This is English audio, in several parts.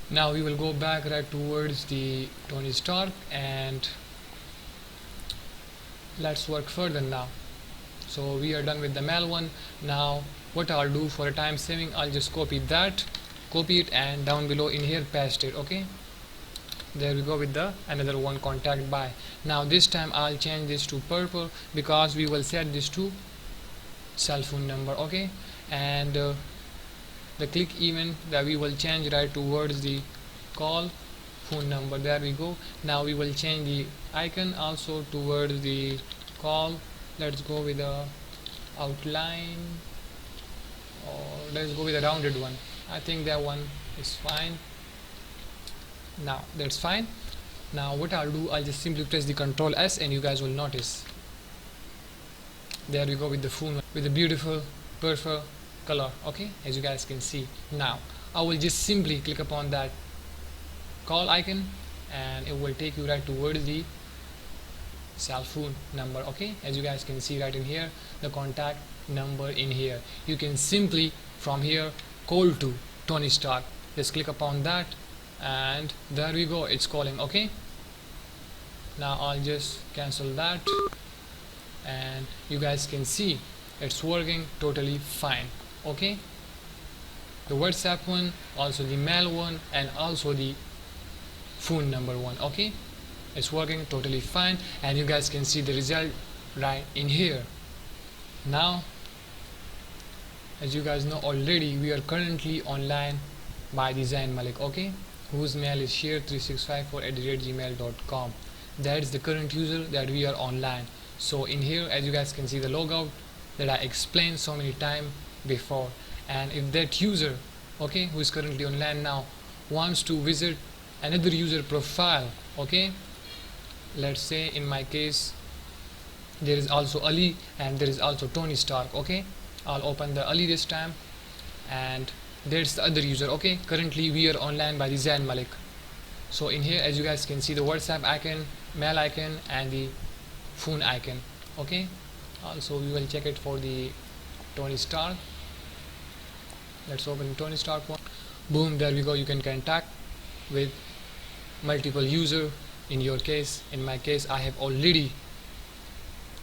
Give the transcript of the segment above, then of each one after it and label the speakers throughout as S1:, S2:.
S1: Now we will go back right towards the Tony Stark and let's work further now. So we are done with the mail one. Now what I'll do for a time saving, I'll just copy it, and down below in here paste it. Okay, there we go with the another one, contact by. Now this time I'll change this to purple because we will set this to cell phone number. Okay, and the click event that we will change right towards the call phone number. There we go. Now we will change the icon also towards the call. Let's go with the outline, or let's go with a rounded one. I think that one is fine. Now that's fine. Now what I'll do, I'll just simply press the Ctrl S and you guys will notice there we go with the phone with the beautiful purple color. Okay, as you guys can see. Now I will just simply click upon that call icon and it will take you right towards the cell phone number. Okay, as you guys can see right in here, the contact number in here. You can simply from here call to Tony Stark. Just click upon that and there we go, it's calling. Okay, now I'll just cancel that and you guys can see it's working totally fine. Okay, the WhatsApp one, also the mail one, and also the phone number one. Okay, it's working totally fine and you guys can see the result right in here. Now as you guys know already, we are currently online by Design Malik, okay, whose mail is share3654@gmail.com. That's the current user that we are online. So in here, as you guys can see the logout that I explained so many times before, and if that user, okay, who is currently online now, wants to visit another user profile, okay, let's say in my case there is also Ali and there is also Tony Stark. Okay, I'll open the Ali this time and there's the other user. Okay, currently we are online by Design Malik. So in here, as you guys can see, the WhatsApp icon, mail icon, and the phone icon. Okay, also we will check it for the Tony Stark. Let's open Tony Stark one. Boom, there we go. You can contact with multiple user. In your case, in my case, I have already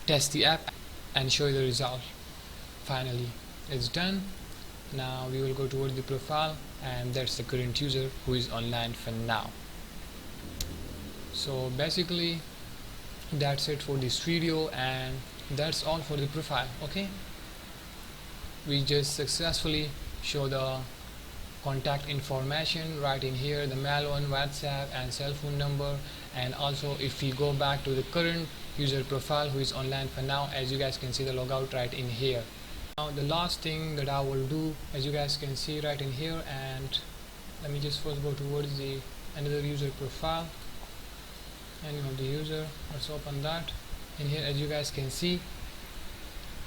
S1: test the app and show you the result. Finally it's done. Now we will go towards the profile and that's the current user who is online for now. So basically that's it for this video and that's all for the profile. Okay, we just successfully show the contact information right in here, the mail one, WhatsApp, and cell phone number. And also if we go back to the current user profile who is online for now, as you guys can see the logout right in here. Now the last thing that I will do, as you guys can see right in here, and let me just first go towards the another user profile, name of the user. Let's open that. In here, as you guys can see,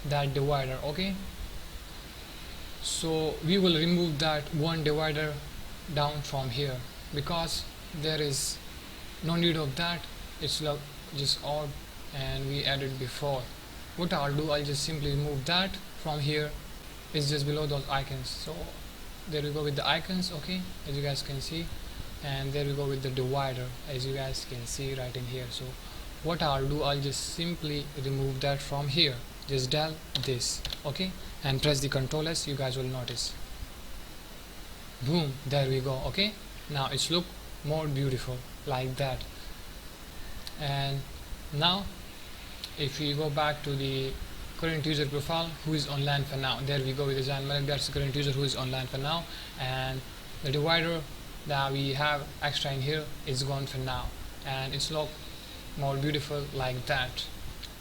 S1: that divider. Okay, so we will remove that one divider down from here because there is no need of that. It's like just odd and we added before. What I'll do, I'll just simply remove that from here. It's just below those icons. So there we go with the icons. Okay, as you guys can see, and there we go with the divider, as you guys can see right in here. So what I'll do, I'll just simply remove that from here. Just dial this, okay, and press the Ctrl S. You guys will notice, boom, there we go. Okay, now it's look more beautiful like that. And now if we go back to the current user profile who is online for now, there we go with the Design Malik. That's the current user who is online for now, and the divider that we have extra in here is gone for now, and it's look more beautiful like that.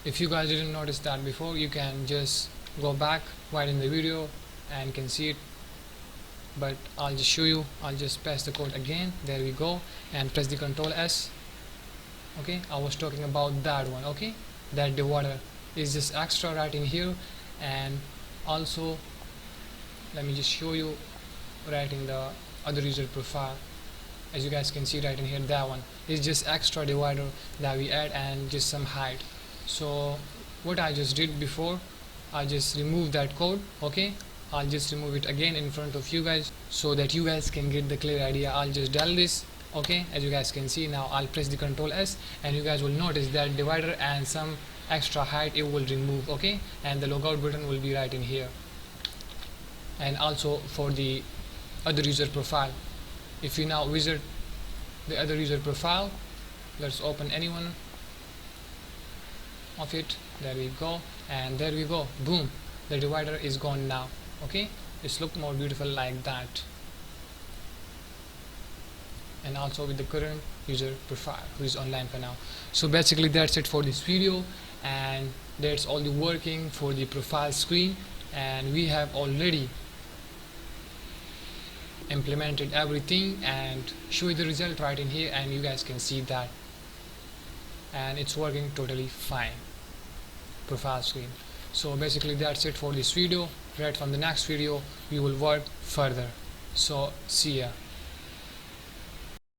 S1: If you guys didn't notice that before, you can just go back right in the video and can see it, but I'll just show you. I'll just paste the code again. There we go, and press the Ctrl S. Okay, I was talking about that one. Okay, that divider is just extra right in here, and also let me just show you right in the other user profile. As you guys can see right in here, that one is just extra divider that we add and just some height. So what I just did before, I just removed that code, okay, I'll just remove it again in front of you guys so that you guys can get the clear idea. I'll just dull this. Okay, as you guys can see, now I'll press the Ctrl S and you guys will notice that divider and some extra height it will remove. Okay, and the logout button will be right in here. And also for the other user profile, if you now visit the other user profile, let's open any one of it. There we go, and there we go, boom, the divider is gone now. Okay, it's look more beautiful like that. And also with the current user profile who is online for now. So basically that's it for this video, and that's all the working for the profile screen, and we have already implemented everything and show you the result right in here, and you guys can see that, and it's working totally fine, profile screen. So basically that's it for this video. Right from the next video we will work further. So see ya.